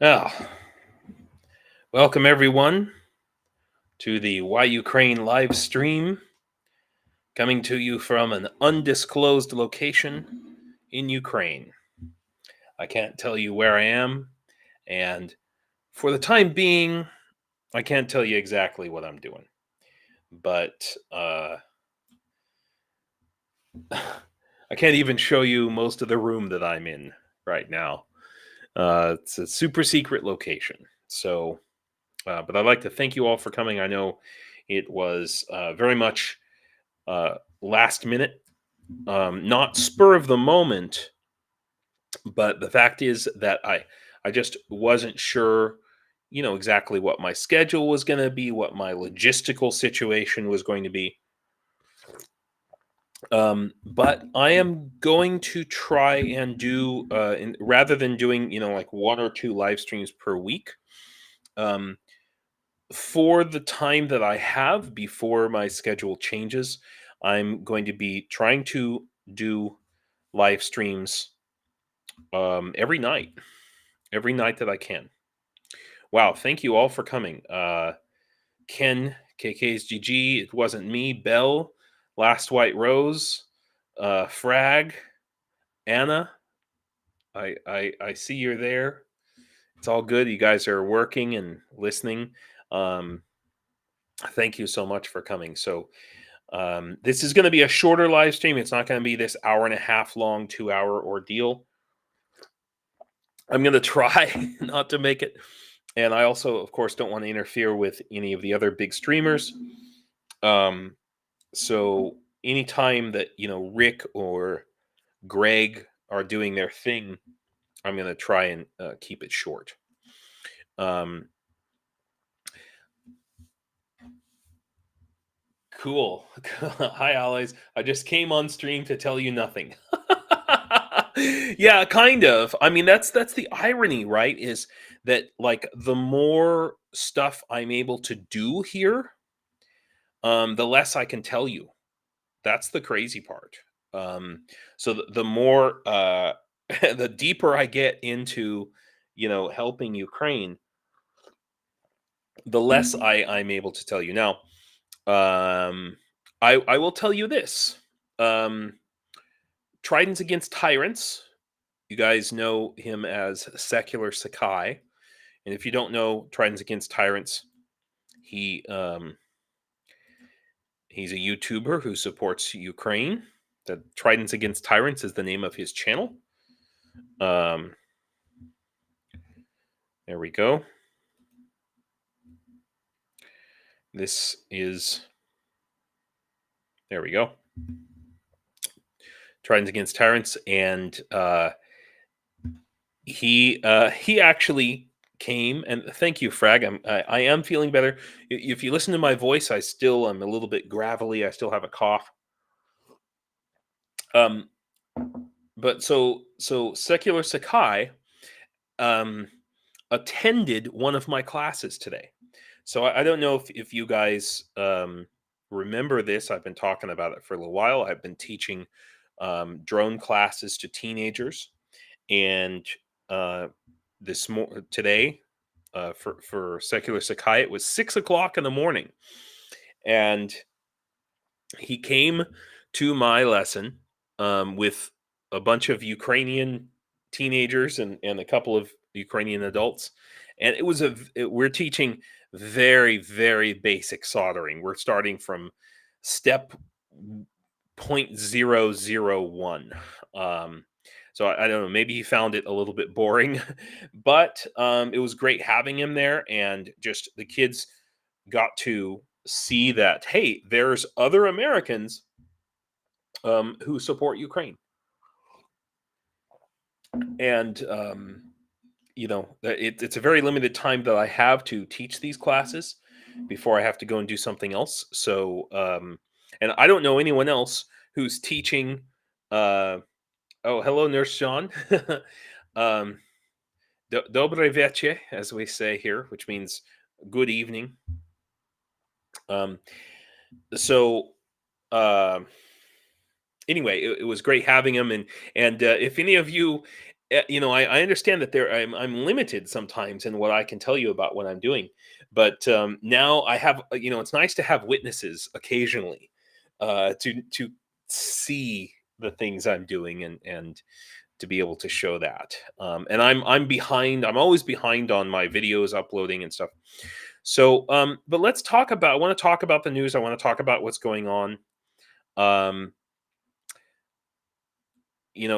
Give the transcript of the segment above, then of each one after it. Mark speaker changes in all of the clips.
Speaker 1: Oh, welcome everyone to the Why Ukraine live stream, coming to you from an undisclosed location in Ukraine. I can't tell you where I am, and for the time being, I can't tell you exactly what I'm doing. But I can't even show you most of the room that I'm in right now. It's a super secret location. So, but I'd like to thank you all for coming. I know it was very much last minute, not spur of the moment, but the fact is that I just wasn't sure, exactly what my schedule was going to be, what my logistical situation was going to be. But I am going to try and do, rather than doing, like one or two live streams per week, um, for the time that I have before my schedule changes, I'm going to be trying to do live streams every night that I can. Wow, thank you all for coming. Ken, KK's GG, it wasn't me, Bell, Last White Rose, Frag, Anna. I see you're there. It's all good. You guys are working and listening. Um, Thank you so much for coming. So this is going to be a shorter live stream. It's not going to be this hour and a half long, 2 hour ordeal. I'm going to try not to make it. And I also, of course, don't want to interfere with any of the other big streamers. So anytime that, Rick or Greg are doing their thing, I'm going to try and keep it short. Cool. Hi, allies. I just came on stream to tell you nothing. Yeah, kind of. I mean, that's the irony, right? Is that like the more stuff I'm able to do here, the less I can tell you. That's the crazy part. So the more, the deeper I get into, helping Ukraine, the less I'm able to tell you. Now, I will tell you this. Um, Tridents Against Tyrants. You guys know him as Secular Sakai, and if you don't know Tridents Against Tyrants, he he's a YouTuber who supports Ukraine. The Tridents Against Tyrants is the name of his channel. There we go. This is, there we go. Tridents Against Tyrants, and he actually came, and thank you, Frag. I am feeling better. If you listen to my voice, I'm a little bit gravelly. I still have a cough. Um, but so Secular Sakai attended one of my classes today. So I don't know if you guys remember this. I've been talking about it for a little while. I've been teaching drone classes to teenagers, and today for Secular Sakai, it was 6 o'clock in the morning, and he came to my lesson with a bunch of Ukrainian teenagers and a couple of Ukrainian adults, and we're teaching very, very basic soldering. We're starting from step 0.001. So I don't know, maybe he found it a little bit boring, but it was great having him there, and just the kids got to see that, hey, there's other Americans who support Ukraine, and it's a very limited time that I have to teach these classes before I have to go and do something else. So, and I don't know anyone else who's teaching. Oh, hello, Nurse John. um, Dobre večer, as we say here, which means good evening. So, uh, anyway, it was great having him, and if any of you I understand that I'm limited sometimes in what I can tell you about what I'm doing, but now I have, it's nice to have witnesses occasionally, to see the things I'm doing, and to be able to show that. And I'm behind. I'm always behind on my videos uploading and stuff. So, but let's talk about. I want to talk about the news. I want to talk about what's going on. Um,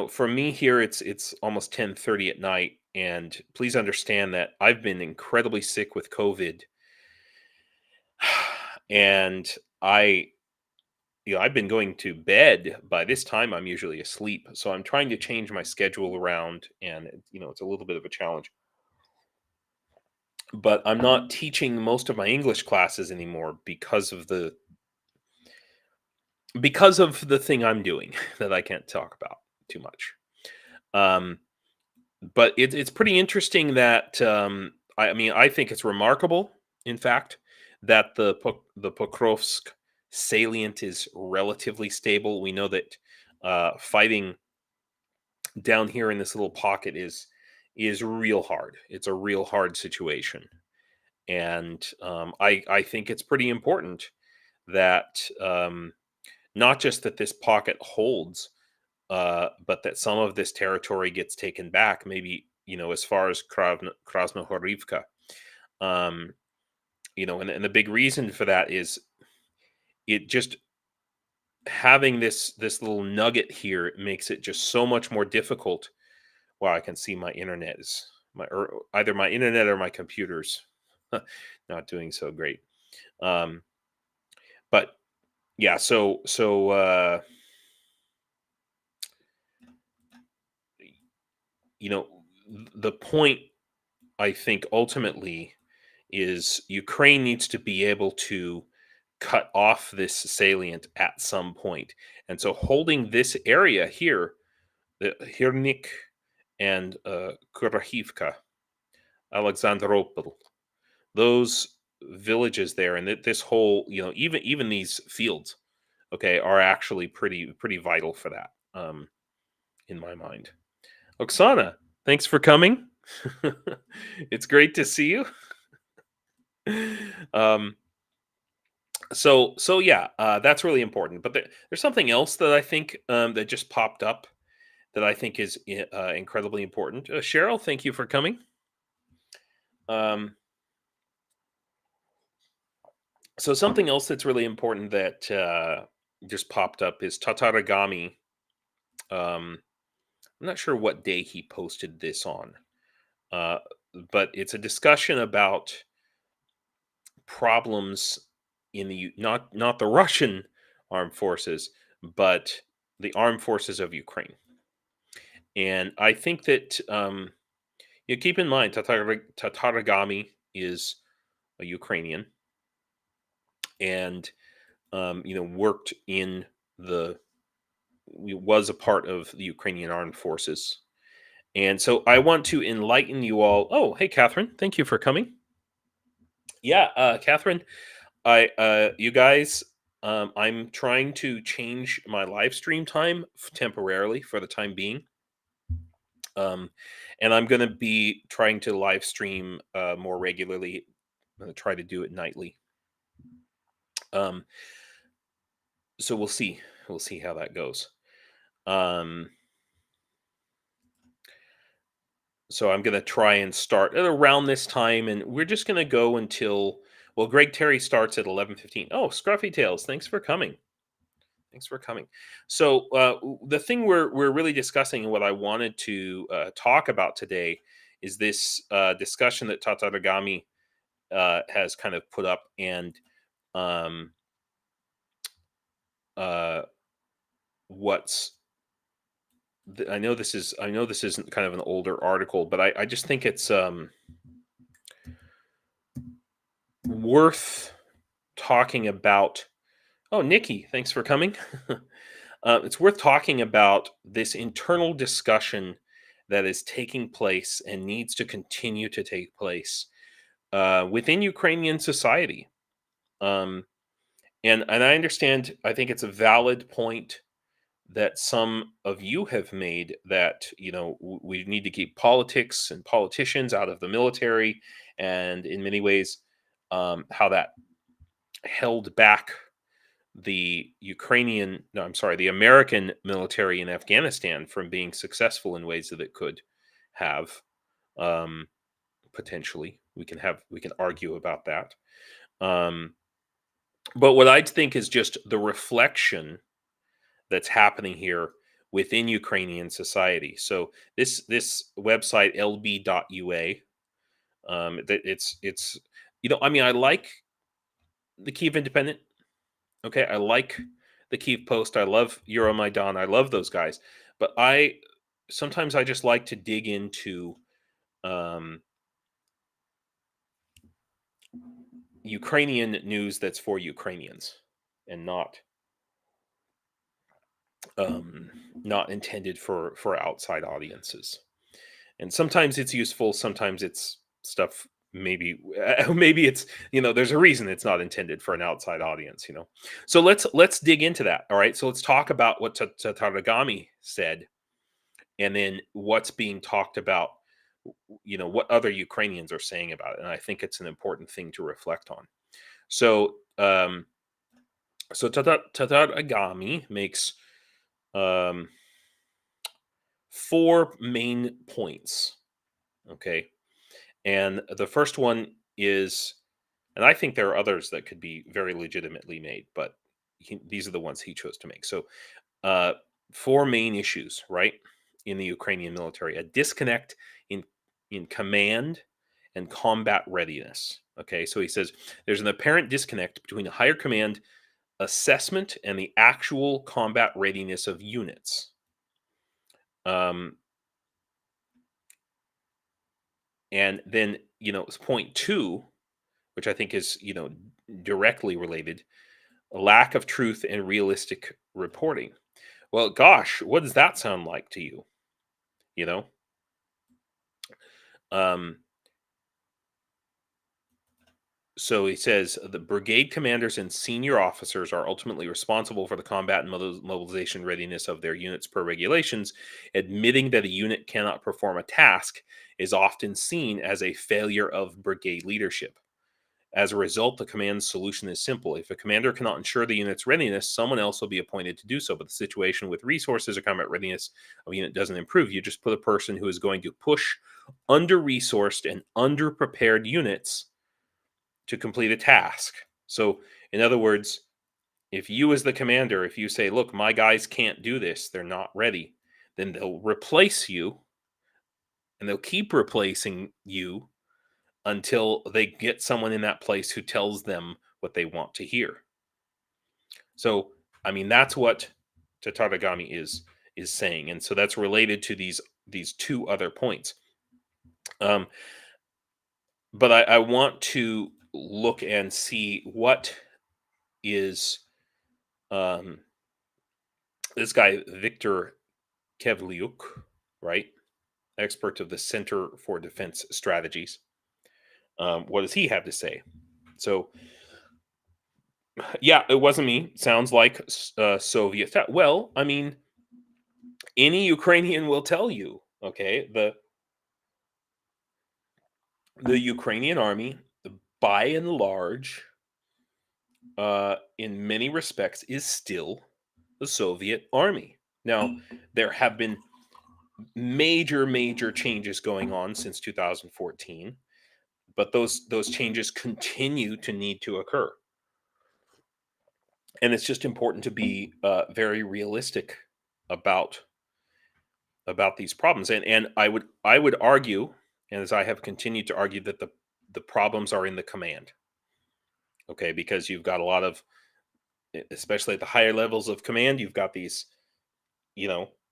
Speaker 1: for me here, it's almost 10:30 at night, and please understand that I've been incredibly sick with COVID, and I, I've been going to bed by this time. I'm usually asleep, so I'm trying to change my schedule around, and it's a little bit of a challenge. But I'm not teaching most of my English classes anymore because of the thing I'm doing that I can't talk about too much. Um, but it's pretty interesting that I mean, I think it's remarkable, in fact, that the Pokrovsk salient is relatively stable. We know that fighting down here in this little pocket is real hard. It's a real hard situation, and I think it's pretty important that not just that this pocket holds, but that some of this territory gets taken back, maybe as far as Krasnohorivka. Um, and the big reason for that is it just having this little nugget here makes it just so much more difficult. Wow, I can see my internet is or either my internet or my computers not doing so great. Um, but yeah, so you know the point, I think, ultimately is Ukraine needs to be able to cut off this salient at some point. And so holding this area here, the Hirnik and Kurahivka, Alexandropol, those villages there, and this whole, even these fields, okay, are actually pretty vital for that, in my mind. Oksana, thanks for coming. It's great to see you. um, so yeah, that's really important. But there's something else that I think that just popped up that I think is incredibly important. Cheryl, thank you for coming. Um, so something else that's really important that just popped up is Tataragami. I'm not sure what day he posted this on, uh, but it's a discussion about problems in not the Russian armed forces, but the armed forces of Ukraine. And I think that you keep in mind Tataragami is a Ukrainian, and worked in the was a part of the Ukrainian armed forces. And so I want to enlighten you all. Oh, hey, Catherine, thank you for coming. Yeah, Catherine, you guys, I'm trying to change my live stream time temporarily for the time being. Um, and I'm going to be trying to live stream more regularly. I'm going to try to do it nightly. Um, so we'll see. We'll see how that goes. So I'm going to try and start at around this time, and we're just going to go until, well, Greg Terry starts at 11:15. Oh, SkruffyTalez, thanks for coming. Thanks for coming. So the thing we're really discussing, and what I wanted to talk about today, is this discussion that Tataragami has kind of put up, and um, what's I know this isn't kind of an older article, but I just think it's worth talking about. Oh, Nikki, thanks for coming. It's worth talking about this internal discussion that is taking place and needs to continue to take place within Ukrainian society. Um, and I understand. I think it's a valid point that some of you have made, that we need to keep politics and politicians out of the military, and in many ways, how that held back the the American military in Afghanistan from being successful in ways that it could have. Um, Potentially, we can argue about that. Um, but what I think is just the reflection that's happening here within Ukrainian society. So this website lb.ua, it's I like the Kyiv Independent. Okay, I like the Kyiv Post. I love Euromaidan. I love those guys. But sometimes I just like to dig into um, Ukrainian news that's for Ukrainians, and not intended for outside audiences. And sometimes it's useful, sometimes it's stuff, maybe it's, there's a reason it's not intended for an outside audience. So let's dig into that. All right, so let's talk about what Tataragami said, and then what's being talked about, what other Ukrainians are saying about it. And I think it's an important thing to reflect on. So Tataragami makes 4 main points. Okay. And the first one is, and I think there are others that could be very legitimately made, but these are the ones he chose to make. So 4 main issues, right, in the Ukrainian military: a disconnect in command and combat readiness. Okay. So he says there's an apparent disconnect between the higher command assessment and the actual combat readiness of units. And then, point 2, which I think is, directly related: a lack of truth and realistic reporting. Well, gosh, what does that sound like to you? You know? So he says the brigade commanders and senior officers are ultimately responsible for the combat and mobilization readiness of their units per regulations. Admitting that a unit cannot perform a task is often seen as a failure of brigade leadership. As a result, the command's solution is simple. If a commander cannot ensure the unit's readiness, someone else will be appointed to do so. But the situation with resources or combat readiness of a unit doesn't improve. You just put a person who is going to push under-resourced and under-prepared units to complete a task. So, in other words, if you as the commander, if you say, look, my guys can't do this, they're not ready, then they'll replace you, and they'll keep replacing you until they get someone in that place who tells them what they want to hear. So, that's what Tataragami is saying. And so that's related to these 2 other points. But I want to look and see what is this guy Viktor Kevliuk, right? Expert of the Center for Defense Strategies. What does he have to say? So, yeah, it wasn't me. Sounds like Soviet. Well, any Ukrainian will tell you, okay, the Ukrainian army, by and large, in many respects, is still the Soviet army. Now, there have been major changes going on since 2014, but those changes continue to need to occur. And it's just important to be very realistic about these problems. And I would argue, and as I have continued to argue, that the problems are in the command. Okay, because you've got a lot of, especially at the higher levels of command, you've got these,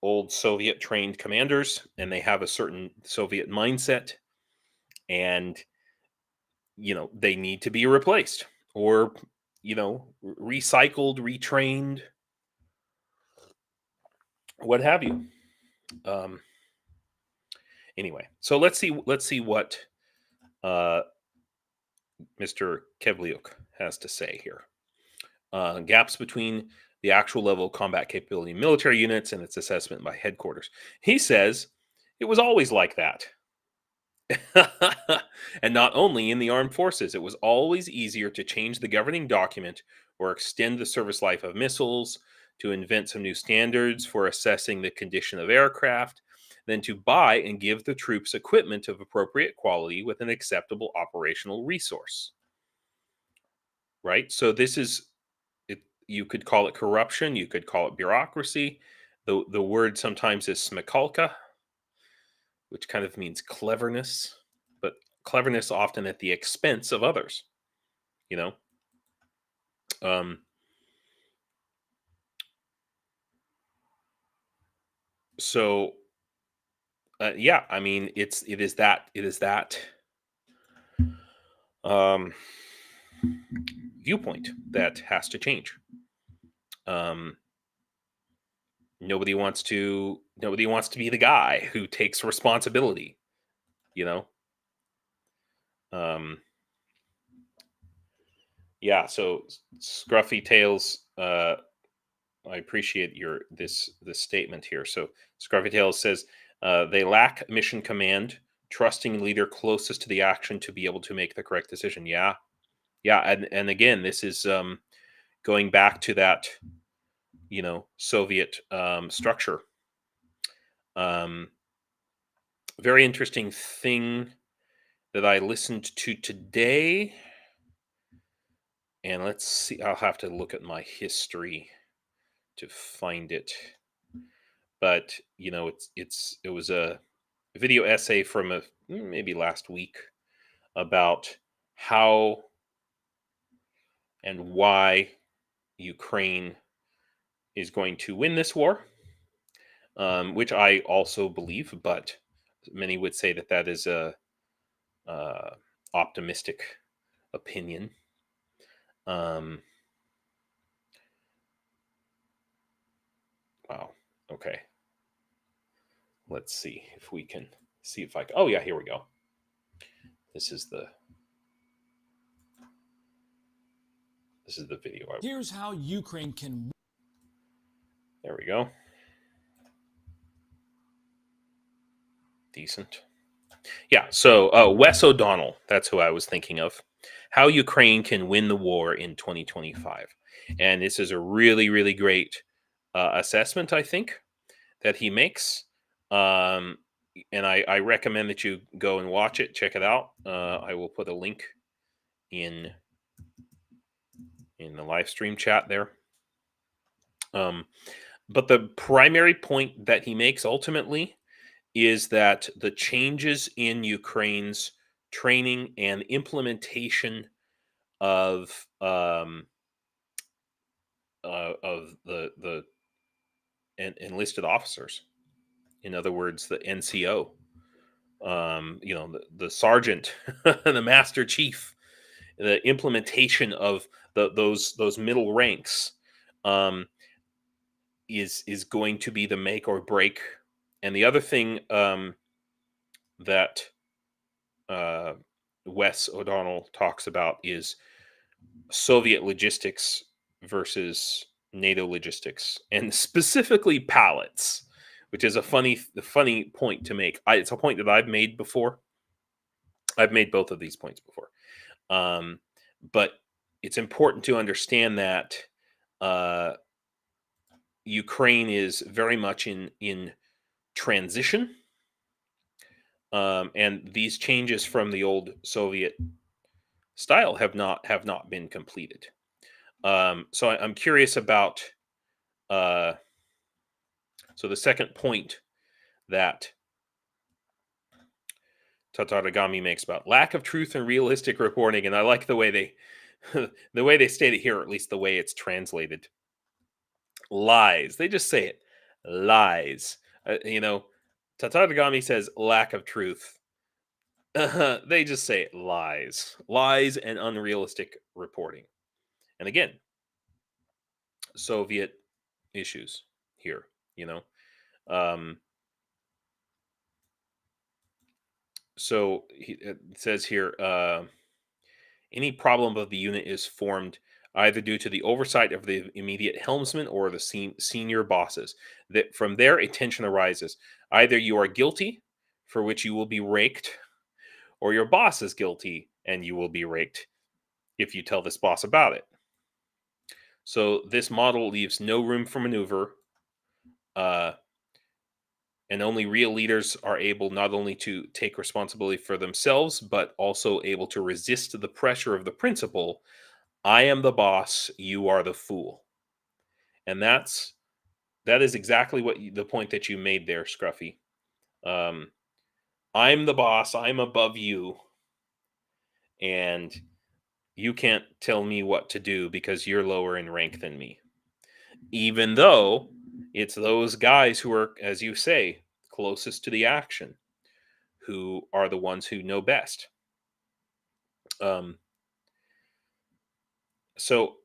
Speaker 1: old Soviet trained commanders, and they have a certain Soviet mindset, and they need to be replaced or recycled, retrained, what have you. Anyway, so let's see what Mr. Kevliuk has to say here. Gaps between the actual level of combat capability in military units and its assessment by headquarters. He says it was always like that. And not only in the armed forces, it was always easier to change the governing document or extend the service life of missiles, to invent some new standards for assessing the condition of aircraft, than to buy and give the troops equipment of appropriate quality with an acceptable operational resource. Right? So this is it, you could call it corruption, you could call it bureaucracy. The word sometimes is smikalka, which kind of means cleverness, but cleverness often at the expense of others, you know. Um, so yeah, I mean, it is that um, viewpoint that has to change. Um, nobody wants to be the guy who takes responsibility, you know. Um, yeah, so SkruffyTalez, I appreciate this statement here. So SkruffyTalez says they lack mission command, trusting leader closest to the action to be able to make the correct decision. Yeah, yeah, and again, this is going back to that, Soviet structure. Very interesting thing that I listened to today, and let's see. I'll have to look at my history to find it. But it was a video essay from maybe last week about how and why Ukraine is going to win this war, which I also believe, but many would say that is a optimistic opinion. Wow. Okay. Let's see if we can see if I. Oh yeah, here we go. This is the video.
Speaker 2: Here's how Ukraine can.
Speaker 1: There we go. Decent. Yeah. So Wes O'Donnell, that's who I was thinking of. How Ukraine can win the war in 2025, and this is a really, really great assessment, I think, that he makes. And I recommend that you go and watch it, check it out. I will put a link in the live stream chat there. But the primary point that he makes ultimately is that the changes in Ukraine's training and implementation of the enlisted officers, in other words, the NCO, the sergeant, the master chief, the implementation of those middle ranks, is going to be the make or break. And the other thing that Wes O'Donnell talks about is Soviet logistics versus NATO logistics, and specifically pallets, which is a funny point to make. It's a point that I've made before. I've made both of these points before, but it's important to understand that Ukraine is very much in transition, and these changes from the old Soviet style have not been completed. So I'm curious about. So the second point that Tatarigami makes about lack of truth and realistic reporting, and I like the way they state it here, or at least the way it's translated. Lies. They just say it. Lies. Tatarigami says lack of truth. They just say it. Lies. Lies and unrealistic reporting. And again, Soviet issues here, So it says here, any problem of the unit is formed either due to the oversight of the immediate helmsman or the senior bosses. That from there a tension arises. Either you are guilty, for which you will be raked, or your boss is guilty and you will be raked if you tell this boss about it. So this model leaves no room for maneuver, and only real leaders are able not only to take responsibility for themselves, but also able to resist the pressure of the principle, I am the boss, you are the fool. And that is exactly what the point that you made there, Scruffy. I'm the boss, I'm above you, and you can't tell me what to do because you're lower in rank than me. Even though it's those guys who are, as you say, closest to the action, who are the ones who know best. So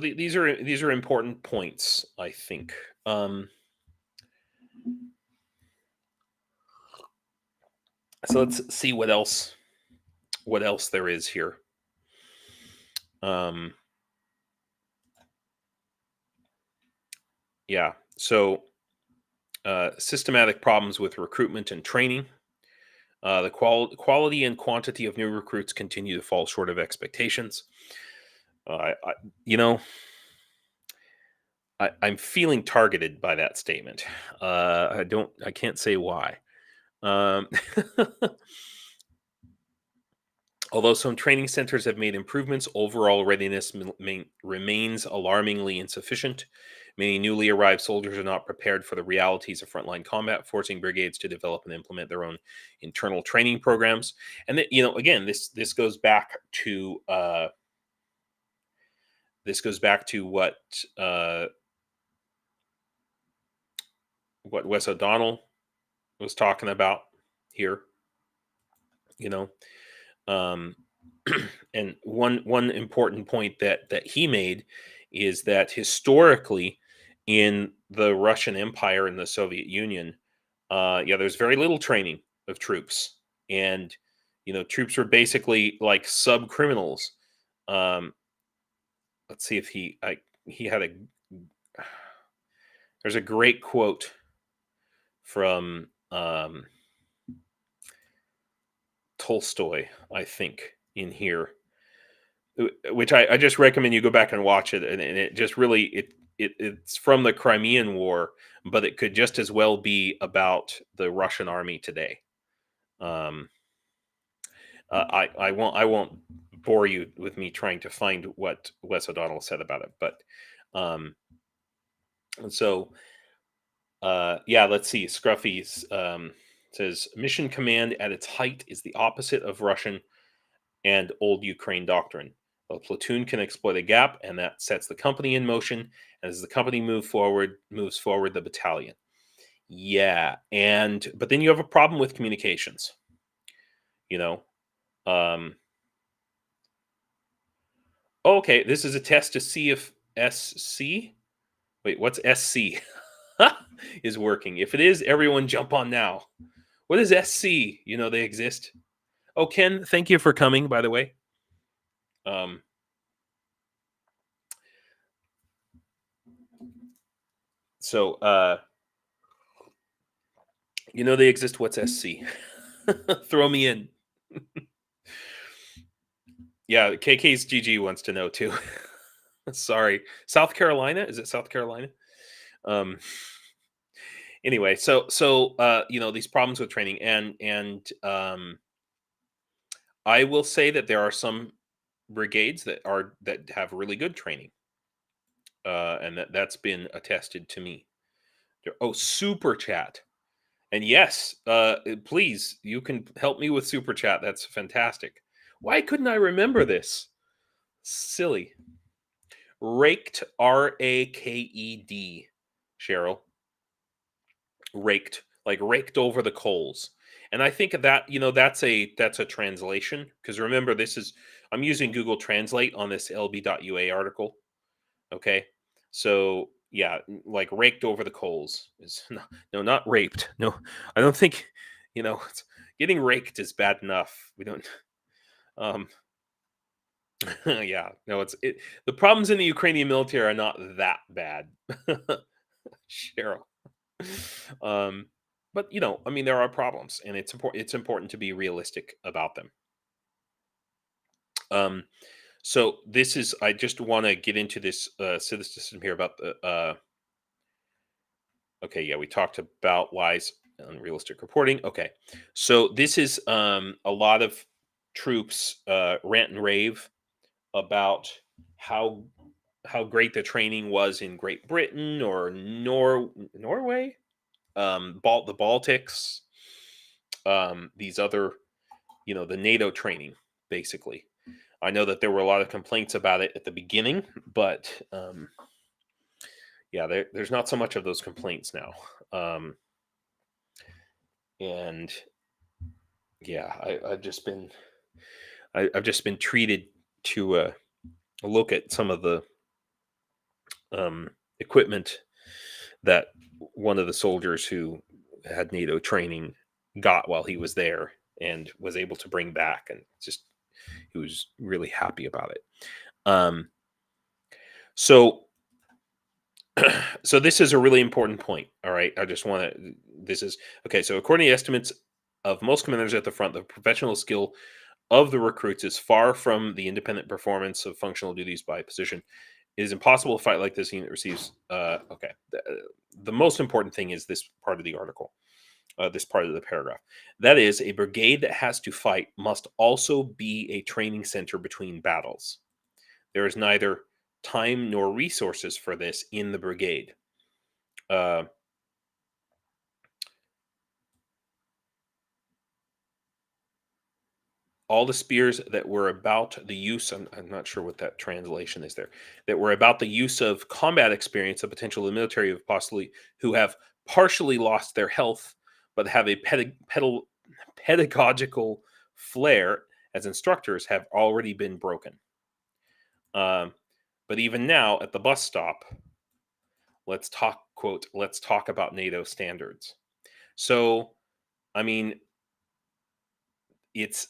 Speaker 1: these are important points, I think. So let's see what else there is here. Yeah. So systematic problems with recruitment and training. The quality and quantity of new recruits continue to fall short of expectations. I'm feeling targeted by that statement. I can't say why. Although some training centers have made improvements, overall readiness remains alarmingly insufficient. Many newly arrived soldiers are not prepared for the realities of frontline combat, forcing brigades to develop and implement their own internal training programs. And again, this goes back to what Wes O'Donnell was talking about here. And one important point that he made is that historically in the Russian Empire and the Soviet Union, there's very little training of troops, and troops were basically like sub criminals. Let's see if he had a. There's a great quote from Tolstoy, I think, in here, which I just recommend you go back and watch it. And it just really, it's from the Crimean War, but it could just as well be about the Russian army today. I won't bore you with me trying to find what Wes O'Donnell said about it, but let's see. Scruffy's says mission command at its height is the opposite of Russian and old Ukraine doctrine. A platoon can exploit a gap, and that sets the company in motion. And as the company moves forward, the battalion. Yeah, but then you have a problem with communications. Okay, this is a test to see if SC. Wait, what's SC? Is working. If it is, everyone jump on now. What is SC? They exist. Oh, Ken, thank you for coming, by the way. They exist. What's SC? Throw me in. Yeah, KK's GG wants to know too. Sorry. South Carolina? Is it South Carolina? Anyway, so these problems with training, and I will say that there are some brigades that have really good training, and that's been attested to me. Oh, super chat, and yes, please, you can help me with super chat. That's fantastic. Why couldn't I remember this? Silly. Raked, RAKED, Cheryl. Raked, like raked over the coals. And I think that that's a translation, because remember, I'm using Google Translate on this lb.ua article. Okay, so yeah, like raked over the coals is no, not raped. No, I don't think getting raked is bad enough. We don't. Yeah, no, the problems in the Ukrainian military are not that bad. Cheryl. Um, but I mean, there are problems, and it's important to be realistic about them. Um, so this is I just want to get into this cynicism here about the okay, yeah, we talked about lies, unrealistic reporting. Okay, so this is a lot of troops rant and rave about how great the training was in Great Britain or Norway, the Baltics, these other, the NATO training, basically. I know that there were a lot of complaints about it at the beginning, but yeah, there's not so much of those complaints now. And yeah, I've just been treated to look at some of the equipment that one of the soldiers who had NATO training got while he was there and was able to bring back, and just he was really happy about it. So so this is a really important point. All right, I just want to. This is okay. So according to estimates of most commanders at the front, the professional skill of the recruits is far from the independent performance of functional duties by position. It is impossible to fight like this unit receives. Okay, the most important thing is this part of the article, this part of the paragraph. That is, a brigade that has to fight must also be a training center between battles. There is neither time nor resources for this in the brigade. All the spears that were about the use, I'm not sure what that translation is there, that were about the use of combat experience of potential in the military of possibly who have partially lost their health, but have a pedagogical flair as instructors have already been broken. But even now at the bus stop, let's talk, quote, let's talk about NATO standards. So, I mean, it's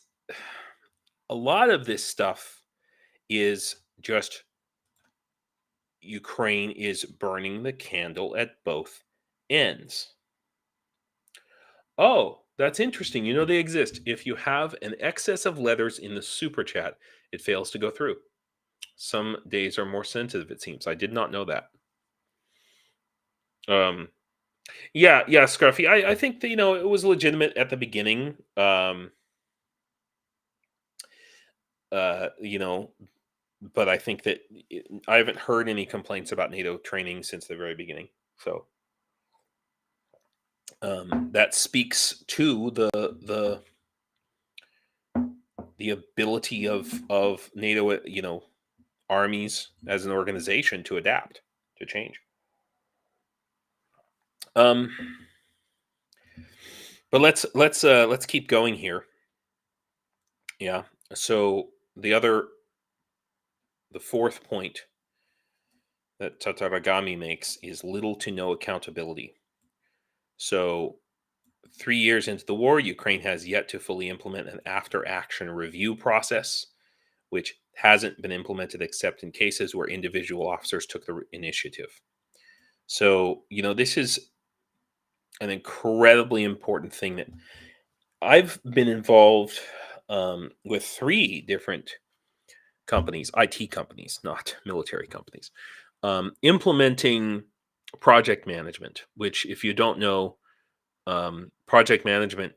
Speaker 1: a lot of this stuff is just Ukraine is burning the candle at both ends. Oh, that's interesting. You know they exist. If you have an excess of letters in the super chat, it fails to go through. Some days are more sensitive, it seems. I did not know that. Yeah, Scruffy. I think that it was legitimate at the beginning. You know, but I think that I haven't heard any complaints about NATO training since the very beginning. So that speaks to the ability of NATO, armies as an organization to adapt to change. But let's keep going here. Yeah. So the fourth point that Tataragami makes is little to no accountability. So 3 years into the war, Ukraine has yet to fully implement an after-action review process, which hasn't been implemented except in cases where individual officers took the initiative. So, this is an incredibly important thing that I've been involved with 3 different companies, IT companies, not military companies, implementing project management, which, if you don't know, project management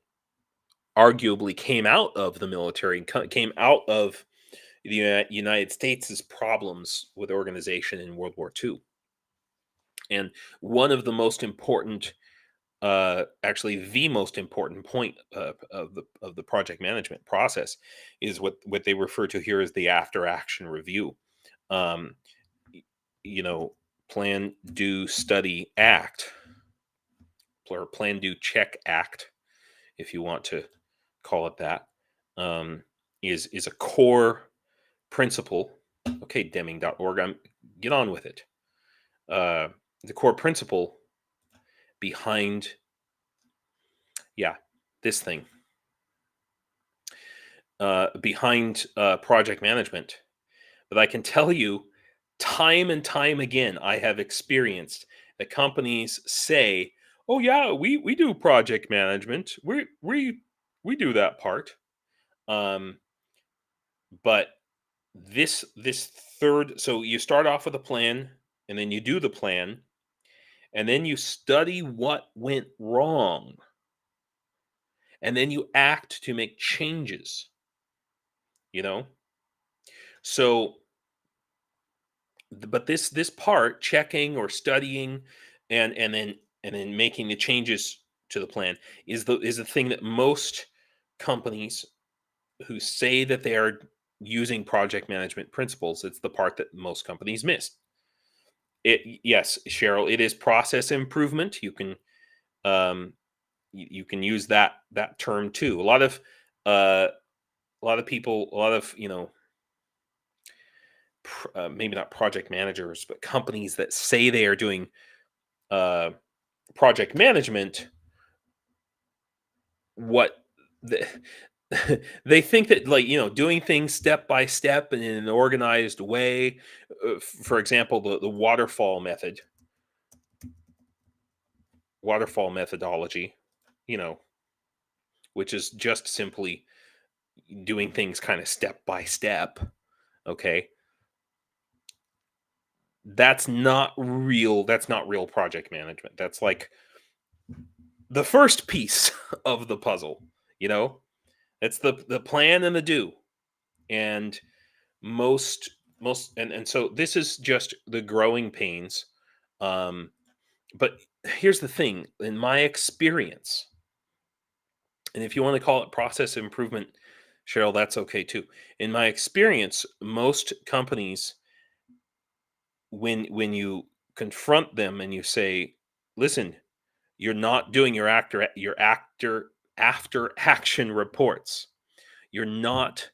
Speaker 1: arguably came out of the military and came out of the United States' problems with organization in World War II. And one of the most important, actually the most important point of the project management process is what they refer to here as the after action review. Um, plan, do, study, act, or plan, do, check, act, if you want to call it that, is a core principle. Okay, Deming.org, get on with it. The core principle behind, this thing, behind project management But I can tell you, time and time again, I have experienced that companies say, "Oh yeah, we do project management. We do that part." Um, but this third, so you start off with a plan, and then you do the plan, and then you study what went wrong, and then you act to make changes. You know, so but this part, checking or studying, and then making the changes to the plan, is the thing that most companies who say that they are using project management principles, it's the part that most companies miss. Yes, Cheryl, it is process improvement. You can um you can use that term too. Uh a lot of people, a lot of maybe not project managers, but companies that say they are doing uh project management, what the, they think that, like, doing things step by step and in an organized way, for example, the waterfall methodology, you know which is just simply doing things kind of step by step. Okay, that's not real project management. That's like the first piece of the puzzle. you know it's the plan and the do. And and so this is just the growing pains. Um but here's the thing, in my experience, and if you want to call it process improvement, Cheryl, that's okay too. In my experience, most companies, when you confront them and you say, listen, you're not doing your actor after action reports, you're not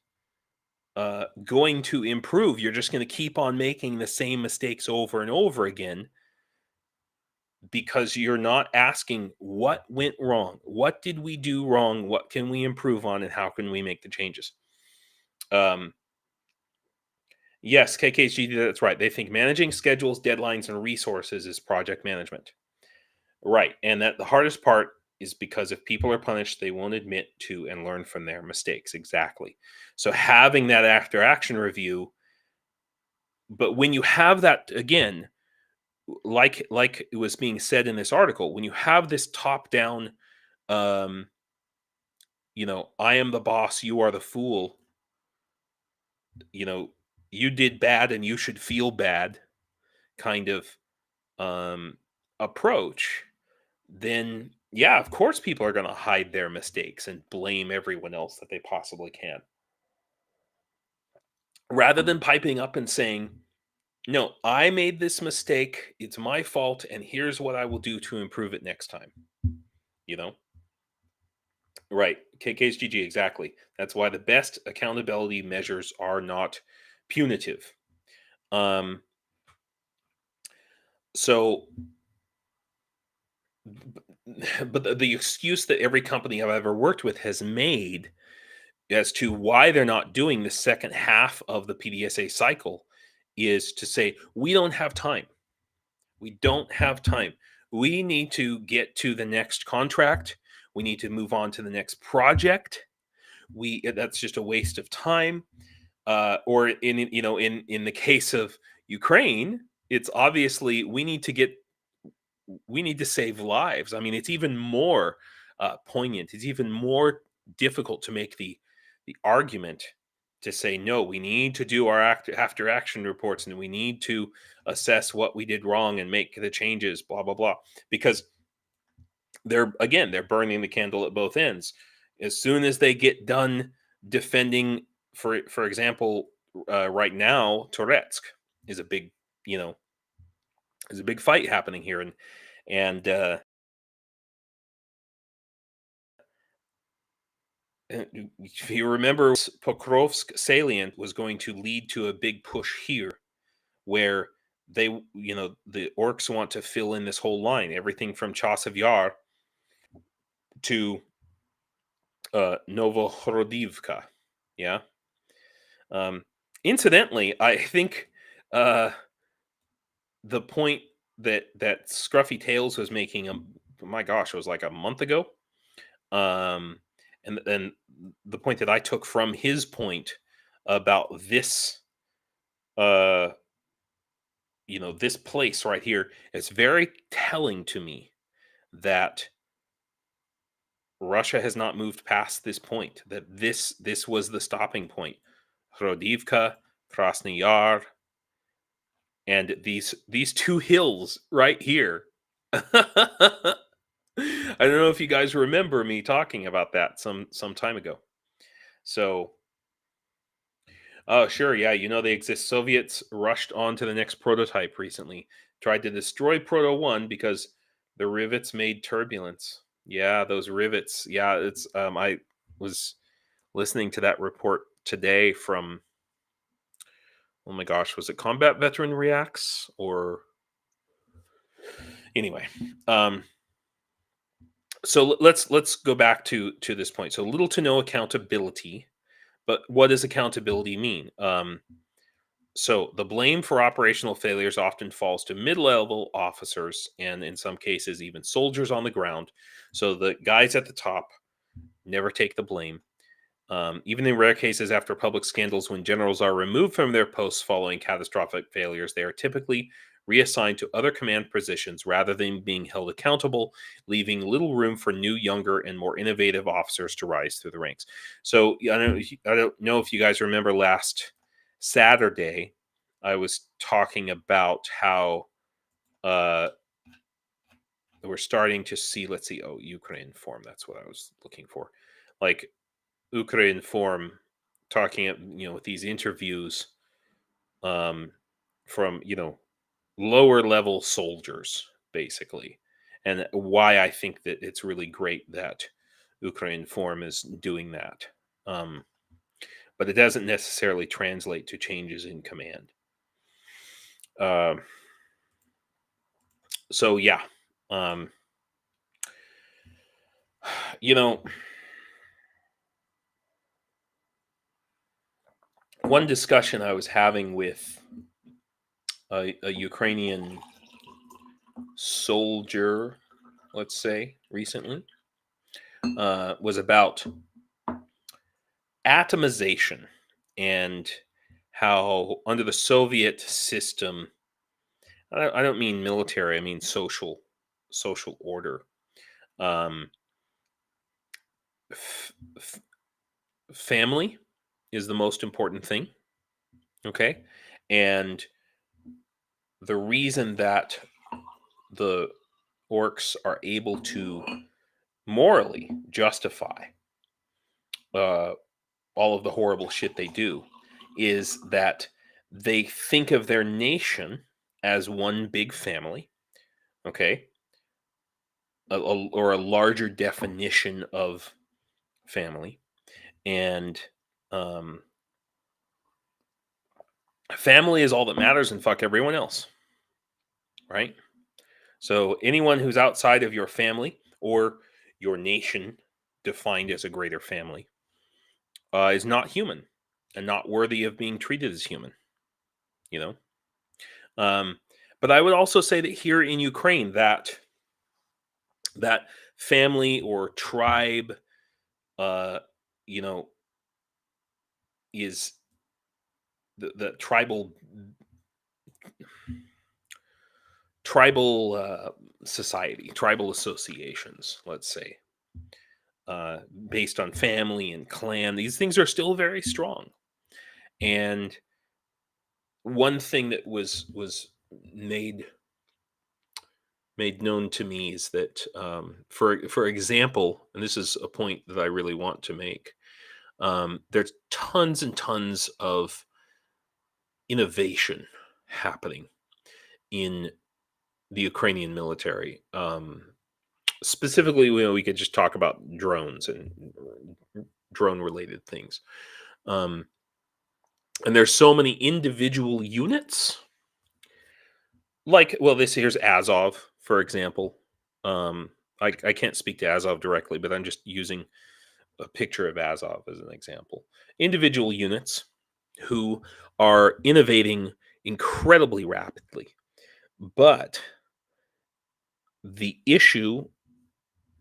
Speaker 1: going to improve, you're just going to keep on making the same mistakes over and over again, because you're not asking what went wrong, what did we do wrong, what can we improve on, and how can we make the changes. um yes, KKG, that's right, they think managing schedules, deadlines, and resources is project management. Right, and that the hardest part is because if people are punished, they won't admit to and learn from their mistakes. Exactly. So having that after action review, but when you have that again, like it was being said in this article, when you have this top down, um, I am the boss, you are the fool, you know, you did bad and you should feel bad kind of um approach, then yeah, of course people are going to hide their mistakes and blame everyone else that they possibly can, rather than piping up and saying, no, I made this mistake, it's my fault, and here's what I will do to improve it next time. you know right, KK's GG, exactly. That's why the best accountability measures are not punitive. um so but the excuse that every company I've ever worked with has made as to why they're not doing the second half of the PDSA cycle is to say, we don't have time. We don't have time. We need to get to the next contract. We need to move on to the next project. That's just a waste of time. Or in the case of Ukraine, it's obviously we need to save lives. I mean, it's even more poignant. It's even more difficult to make the argument to say, no, we need to do our after action reports, and we need to assess what we did wrong and make the changes, blah blah blah, because they're burning the candle at both ends. As soon as they get done defending, for example, right now, Toretsk is a big, you know, is a big fight happening here, and if you remember, Pokrovsk salient was going to lead to a big push here, where the orcs want to fill in this whole line, everything from Chasiv Yar to Novohorodivka. Yeah. Um, incidentally, I think the point that SkruffyTalez was making, my gosh, it was like a month ago. And then the point that I took from his point about this, uh, this place right here, it's very telling to me that Russia has not moved past this point. That this was the stopping point. Hrodivka, Krasny Yar, and these two hills right here. I don't know if you guys remember me talking about that some time ago. So, oh sure, yeah, they exist. Soviets rushed on to the next prototype recently. Tried to destroy Proto 1 because the rivets made turbulence. Yeah, those rivets. Yeah, it's I was listening to that report today from, oh my gosh, was it Combat Veteran Reacts or anyway. So let's go back to this point. So little to no accountability, but what does accountability mean? So the blame for operational failures often falls to mid-level officers and in some cases even soldiers on the ground. So the guys at the top never take the blame. Even in rare cases after public scandals, when generals are removed from their posts following catastrophic failures, they are typically reassigned to other command positions rather than being held accountable, leaving little room for new, younger, and more innovative officers to rise through the ranks. So I don't know if you guys remember last Saturday, I was talking about how we're starting to see, let's see, Ukraine form. That's what I was looking for. Like Ukraine form, talking with these interviews from lower level soldiers basically, and why I think that it's really great that Ukraine form is doing that, but it doesn't necessarily translate to changes in command. So yeah, um, you know one discussion I was having with a Ukrainian soldier, let's say, recently, was about atomization and how under the Soviet system, I don't mean military, I mean social order. Um, f- f- Family is the most important thing, okay? And the reason that the orcs are able to morally justify uh, all of the horrible shit they do is that they think of their nation as one big family, okay? Or a larger definition of family. And um, family is all that matters, and fuck everyone else, right? So anyone who's outside of your family or your nation defined as a greater family is not human and not worthy of being treated as human, you know? Um, but I would also say that here in Ukraine, that family or tribe, uh, you know, is the tribal society, tribal associations, let's say, uh, based on family and clan. These things are still very strong. And one thing that was made known to me is that, for example, and this is a point that I really want to make, there's tons and tons of innovation happening in the Ukrainian military. Specifically, we could just talk about drones and drone related things. Um, and there's so many individual units. Like, well, this here's Azov, for example. I can't speak to Azov directly, but I'm just using a picture of Azov as an example. Individual units who are innovating incredibly rapidly. But the issue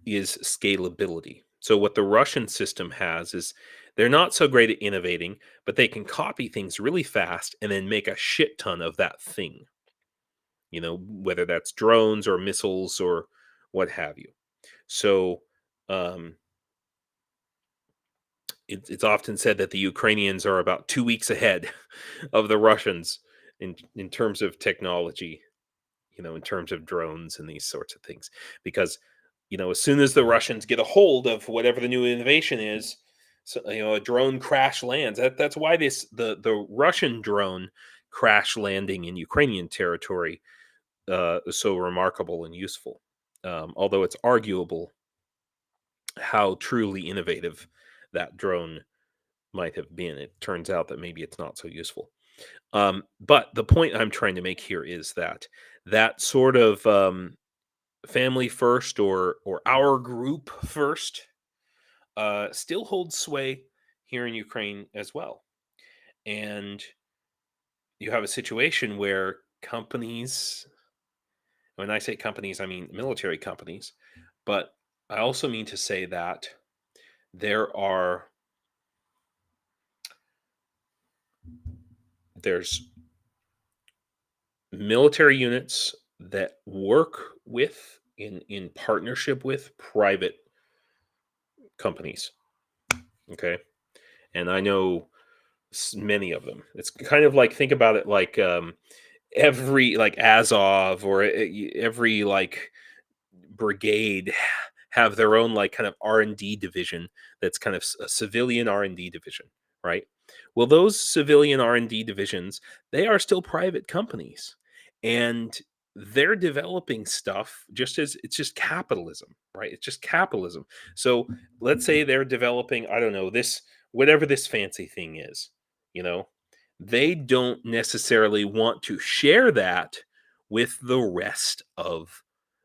Speaker 1: is scalability. So what the Russian system has is they're not so great at innovating, but they can copy things really fast and then make a shit ton of that thing. Whether that's drones or missiles or what have you. So um, it's often said that the Ukrainians are about 2 weeks ahead of the Russians in terms of technology, in terms of drones and these sorts of things. Because, as soon as the Russians get a hold of whatever the new innovation is, so, a drone crash lands. That's why the Russian drone crash landing in Ukrainian territory is so remarkable and useful. Although it's arguable how truly innovative that drone might have been. It turns out that maybe it's not so useful. But the point I'm trying to make here is that sort of family first or our group first still holds sway here in Ukraine as well. And you have a situation where companies, when I say companies, I mean military companies, but I also mean to say that there's military units that work with in partnership with private companies. Okay, and I know many of them. It's kind of like, think about it like every, like, Azov or every, like, brigade have their own, like, kind of R&D division that's kind of a civilian R&D division, right? Well, those civilian R&D divisions, they are still private companies, and they're developing stuff just as it's just capitalism, right? It's just capitalism. So let's say they're developing, I don't know, this, whatever this fancy thing is, you know, they don't necessarily want to share that with the rest of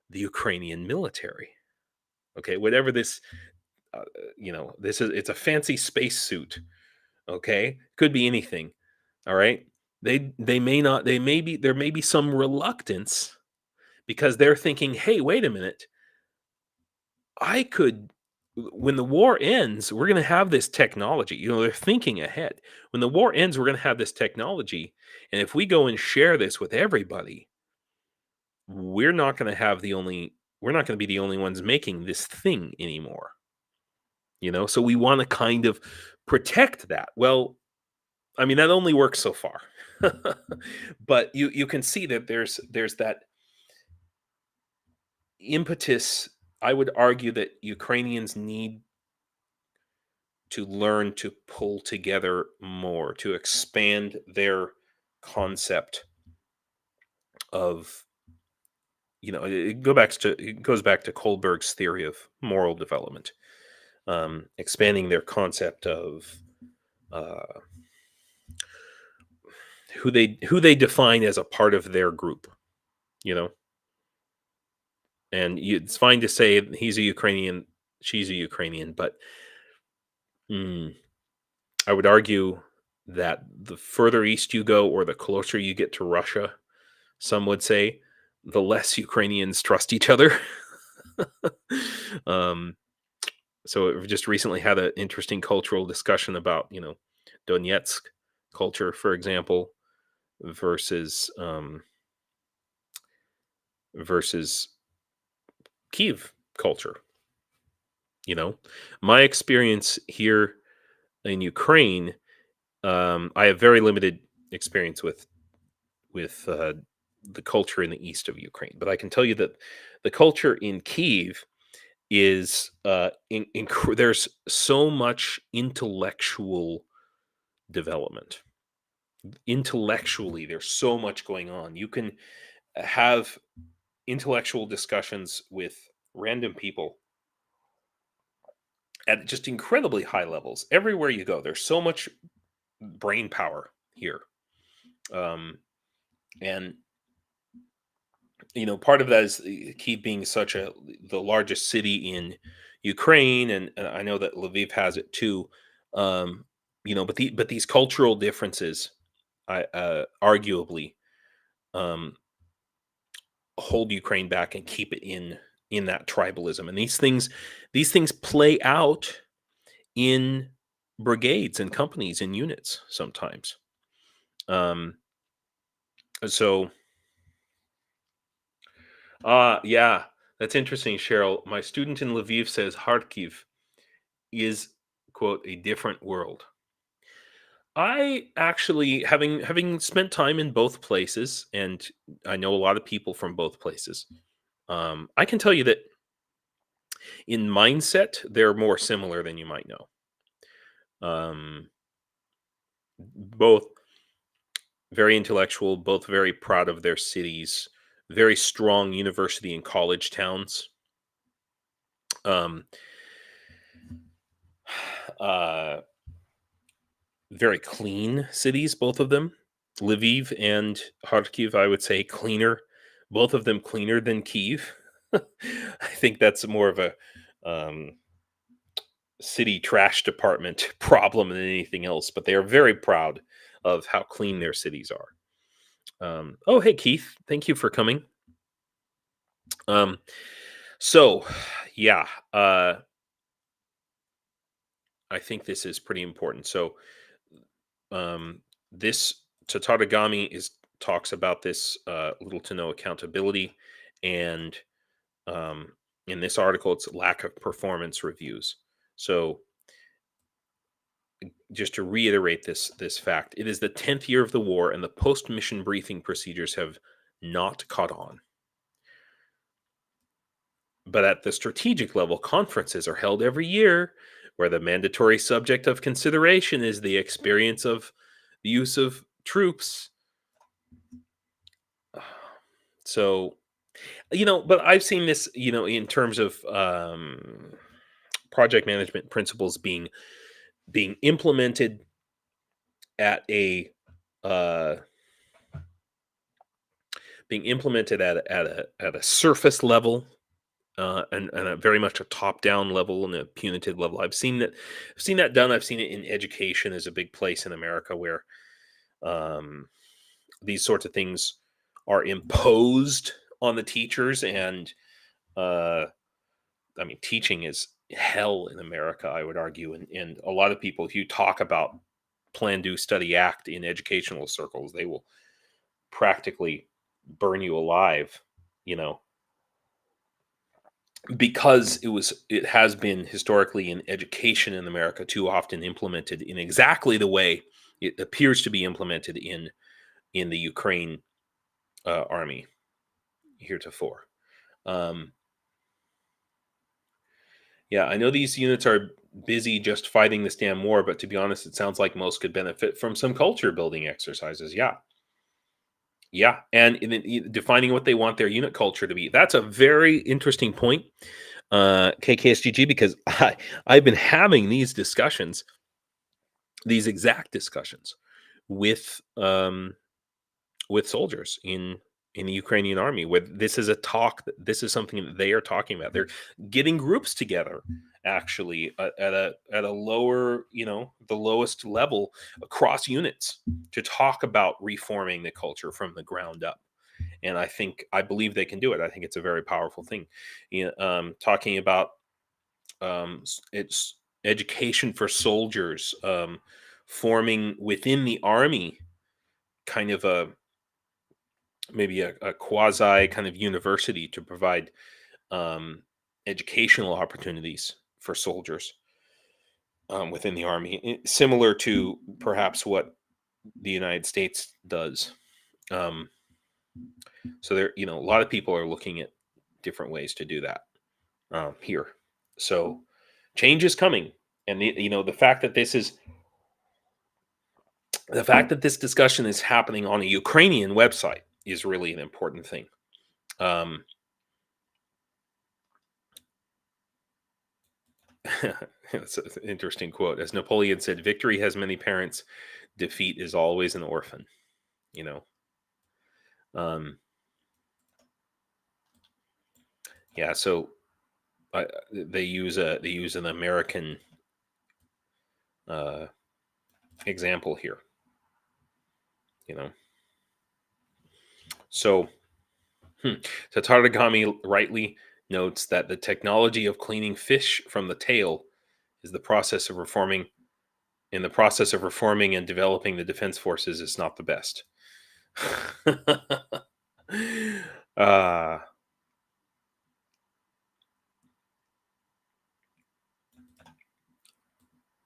Speaker 1: the Ukrainian military. Okay, whatever this, it's a fancy spacesuit. Okay, could be anything. All right, they may not. They may be there. May be some reluctance because they're thinking, hey, wait a minute, I could. When the war ends, we're going to have this technology. They're thinking ahead. When the war ends, we're going to have this technology, and if we go and share this with everybody, we're not going to have the only. We're not going to be the only ones making this thing anymore. So we want to kind of protect that. Well, I mean, that only works so far. But you can see that there's that impetus. I would argue that Ukrainians need to learn to pull together more, to expand their concept of, it goes back to Kohlberg's theory of moral development, expanding their concept of who they define as a part of their group, you know. And it's fine to say he's a Ukrainian, she's a Ukrainian, but I would argue that the further east you go, or the closer you get to Russia, some would say, the less Ukrainians trust each other. So we just recently had an interesting cultural discussion about, Donetsk culture, for example, versus Kiev culture. My experience here in Ukraine, I have very limited experience with the culture in the east of Ukraine, but I can tell you that the culture in Kiev is there's so much intellectual development. Intellectually, there's so much going on. You can have intellectual discussions with random people at just incredibly high levels. Everywhere you go, there's so much brain power here. And part of that is Kyiv being the largest city in Ukraine, and I know that Lviv has it too. but these cultural differences, arguably, um, hold Ukraine back and keep it in that tribalism. And these things play out in brigades and companies and units sometimes. Um, so, yeah, that's interesting, Cheryl. My student in Lviv says Kharkiv is, quote, a different world. I actually, having spent time in both places, and I know a lot of people from both places, I can tell you that in mindset, they're more similar than you might know. Both very intellectual, both very proud of their cities, very strong university and college towns. Um, uh, Very clean cities, both of them. Lviv and Kharkiv, I would say, cleaner. Both of them cleaner than Kiev. I think that's more of a um, city trash department problem than anything else. But they are very proud of how clean their cities are. Oh, hey Keith, thank you for coming. Um, so, yeah, I think this is pretty important. So, this Tatarigami is talks about this little to no accountability, and um, in this article, it's lack of performance reviews. So, just to reiterate this fact, it is the 10th year of the war, and the post mission briefing procedures have not caught on. But at the strategic level, conferences are held every year where the mandatory subject of consideration is the experience of the use of troops. So, but I've seen this, in terms of project management principles being implemented at a uh, at a surface level, and a very much a top-down level and a punitive level. I've seen that done. I've seen it in education as a big place in America where um, these sorts of things are imposed on the teachers, and uh, I mean, teaching is hell in America, I would argue, and a lot of people, if you talk about Plan, Do, Study, Act in educational circles, they will practically burn you alive. You know, because it has been historically in education in America too often implemented in exactly the way it appears to be implemented in the Ukraine army heretofore. Um, yeah, I know these units are busy just fighting this damn war, but to be honest, it sounds like most could benefit from some culture building exercises. Yeah, yeah, and defining what they want their unit culture to be. That's a very interesting point, KKSGG, because I've been having these exact discussions with soldiers in the Ukrainian army, where this is this is something that they are talking about. They're getting groups together actually at a lower, the lowest level across units to talk about reforming the culture from the ground up. And I believe they can do it. I think it's a very powerful thing. Talking about it's education for soldiers, forming within the army kind of maybe a quasi kind of university to provide um, educational opportunities for soldiers within the army, similar to perhaps what the United States does. Um, so there, a lot of people are looking at different ways to do that here. So change is coming, and the fact that this discussion is happening on a Ukrainian website is really an important thing. That's an interesting quote. As Napoleon said, "Victory has many parents; defeat is always an orphan." You know, um, yeah. So they use an American example here. So Tatarigami rightly notes that the technology of cleaning fish from the tail is the process of reforming. In the process of reforming and developing the defense forces is not the best.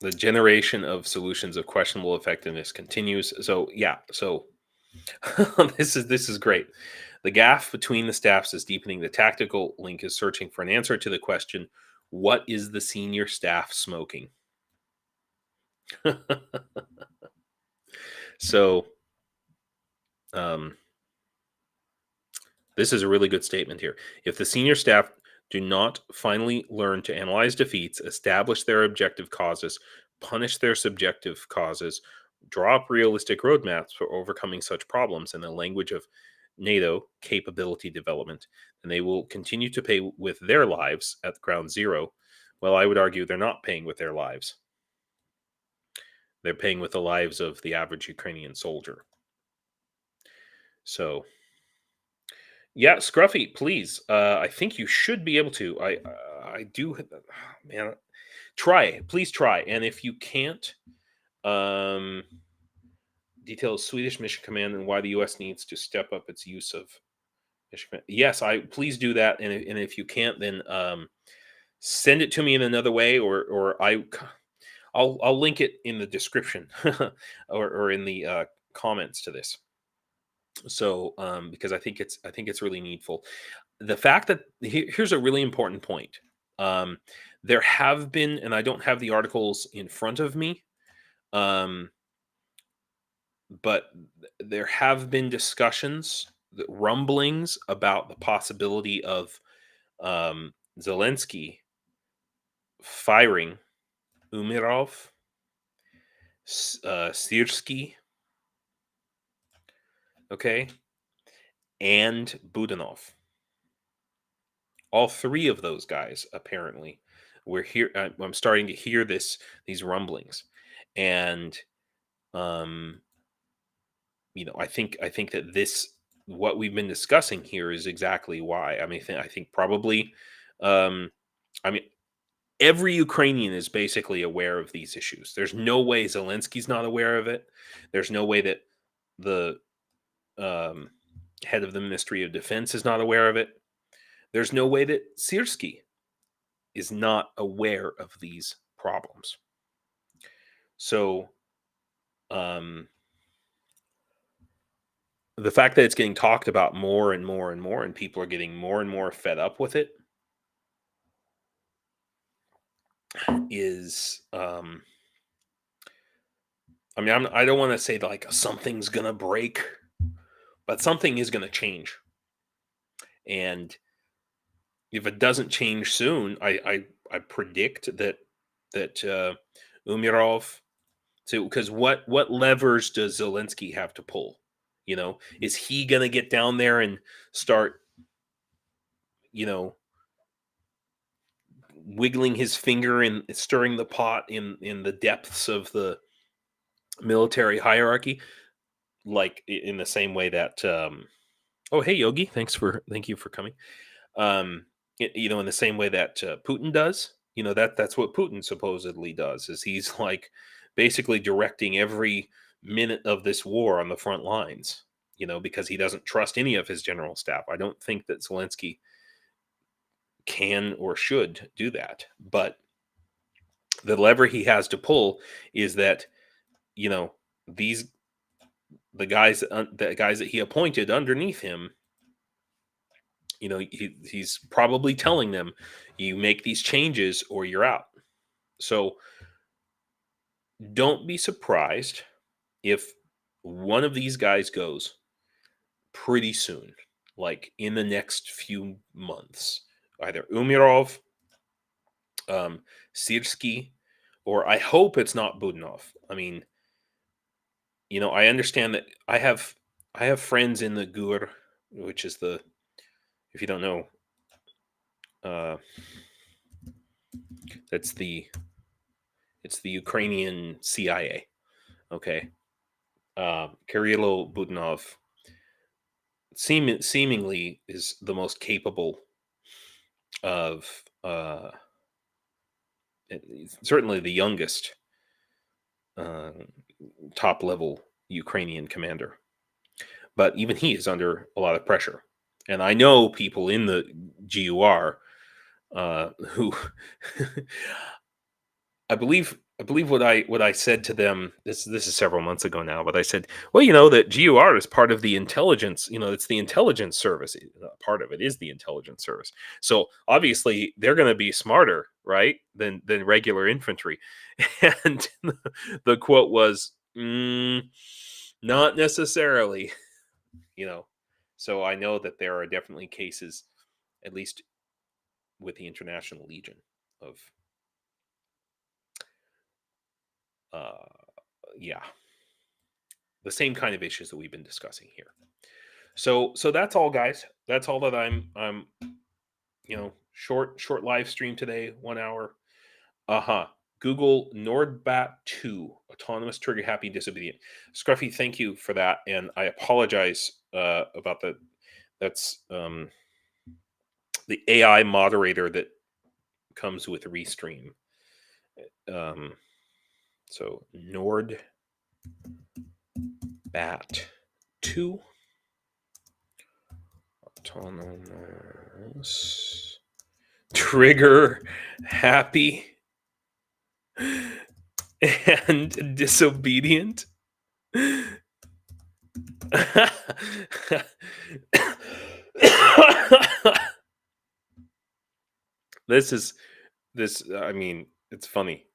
Speaker 1: The generation of solutions of questionable effectiveness continues. So yeah, so this is great. The gap between the staffs is deepening. The tactical link is searching for an answer to the question, what is the senior staff smoking? So this is a really good statement here. If the senior staff do not finally learn to analyze defeats, establish their objective causes, punish their subjective causes, draw up realistic roadmaps for overcoming such problems in the language of NATO capability development, then they will continue to pay with their lives at ground zero. Well, I would argue they're not paying with their lives. They're paying with the lives of the average Ukrainian soldier. So, yeah, Scruffy, please. I think you should be able to. I do, man. Try, please try. And if you can't, details Swedish mission command and why the U.S. needs to step up its use of mission command. Yes, please do that. And if you can't, then send it to me in another way, or I'll link it in the description or in the comments to this. So because I think it's really needful. The fact that here's a really important point. There have been, and I don't have the articles in front of me, but there have been discussions, rumblings about the possibility of Zelensky firing Umirov, Starsky, okay, and Budanov. All three of those guys, apparently, we're here. I'm starting to hear these rumblings, and I think that what we've been discussing here is exactly why. I mean, I think probably, I mean, every Ukrainian is basically aware of these issues. There's no way Zelensky's not aware of it. There's no way that the head of the Ministry of Defense is not aware of it. There's no way that Starsky is not aware of these problems. So, the fact that it's getting talked about more and more and more, and people are getting more and more fed up with it, is, I mean, I don't want to say like something's gonna break, but something is gonna change, and if it doesn't change soon, I predict that Umirov. So, because what levers does Zelensky have to pull? Is he gonna get down there and start, wiggling his finger and stirring the pot in the depths of the military hierarchy, like in the same way that oh, hey Yogi, thank you for coming. In the same way that Putin does. That's what Putin supposedly does, is he's like basically directing every minute of this war on the front lines, because he doesn't trust any of his general staff. I don't think that Zelensky can or should do that, but the lever he has to pull is that, these the guys that he appointed underneath him, he's probably telling them, you make these changes or you're out. So don't be surprised if one of these guys goes pretty soon, like in the next few months, either Umirov, Starsky, or I hope it's not Budanov. I mean, I understand that I have friends in the GUR, which is if you don't know, it's the Ukrainian CIA. Okay. Kirilo Budanov seemingly is the most capable of, certainly the youngest uh, top level Ukrainian commander. But even he is under a lot of pressure. And I know people in the GUR who I believe what I said to them. This is several months ago now, but I said, well, that GUR is part of the intelligence. It's the intelligence service. Part of it is the intelligence service. So obviously they're going to be smarter, right, than regular infantry. And the quote was, not necessarily. So I know that there are definitely cases, at least with the International Legion, of yeah, the same kind of issues that we've been discussing here. So that's all, guys. That's all that I'm short live stream today, 1 hour. Google Nordbat 2, autonomous, trigger happy, disobedient. Scruffy, thank you for that, and I apologize about that. That's the AI moderator that comes with Restream. So Nordbat 2, autonomous, trigger happy, and disobedient. This I mean, it's funny.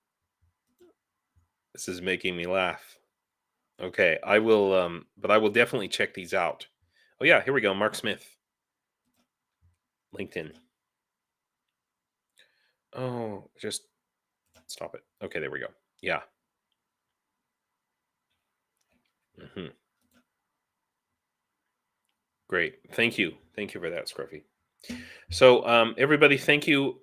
Speaker 1: This is making me laugh. Okay, I will but I will definitely check these out. Oh yeah, here we go. Mark Smith. LinkedIn. Oh, just stop it. Okay, there we go. Yeah. Great. Thank you. Thank you for that, Scruffy. So everybody, thank you.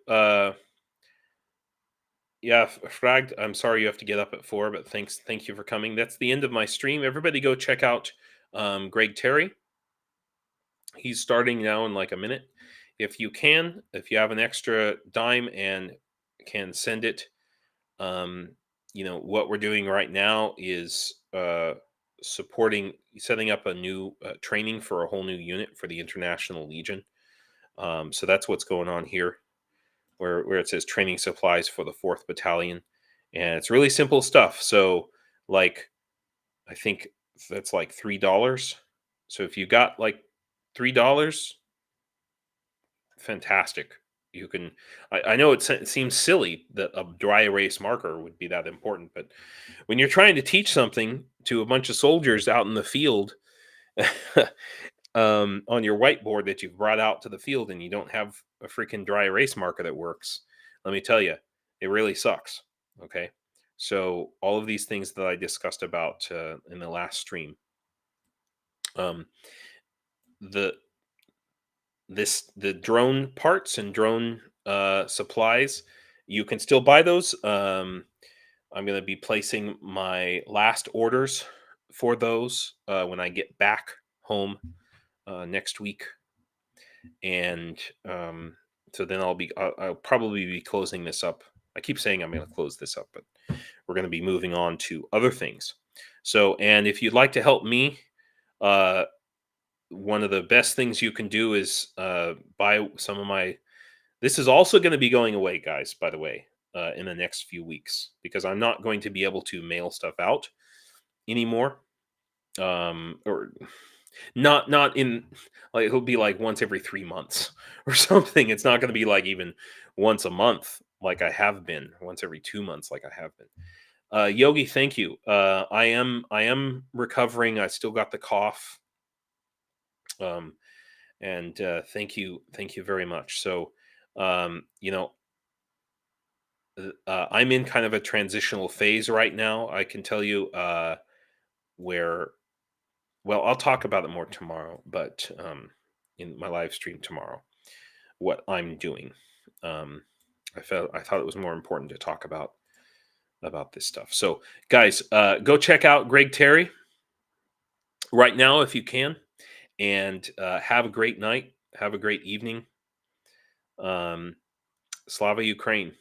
Speaker 1: Yeah, Fragged, I'm sorry you have to get up at 4, but thank you for coming. That's the end of my stream. Everybody go check out Greg Terry. He's starting now in like a minute. If you have an extra dime and can send it, what we're doing right now is setting up a new training for a whole new unit for the International Legion. So that's what's going on here, where it says training supplies for the 4th Battalion. And it's really simple stuff. So, like, I think that's like $3. So if you got like $3, fantastic. You can. I know it seems silly that a dry erase marker would be that important, but when you're trying to teach something to a bunch of soldiers out in the field, on your whiteboard that you've brought out to the field, and you don't have a freaking dry erase marker that works, let me tell you, it really sucks. Okay, so all of these things that I discussed about in the last stream, the drone parts and drone supplies, you can still buy those. I'm going to be placing my last orders for those when I get back home next week, and so then I'll probably be closing this up. I keep saying I'm going to close this up, but we're going to be moving on to other things. So, and if you'd like to help me, one of the best things you can do is buy some of my. This is also going to be going away, guys, by the way, in the next few weeks, because I'm not going to be able to mail stuff out anymore. Or not in, like, it'll be like once every 3 months or something. It's not going to be like even once a month like I have been, once every 2 months like I have been. Yogi, thank you. I am recovering. I still got the cough. And thank you very much. So I'm in kind of a transitional phase right now. I can tell you where, well, I'll talk about it more tomorrow, but in my live stream tomorrow, what I'm doing. I thought it was more important to talk about about this stuff. So, guys, go check out Greg Terry right now if you can, and have a great night. Have a great evening. Slava Ukraine.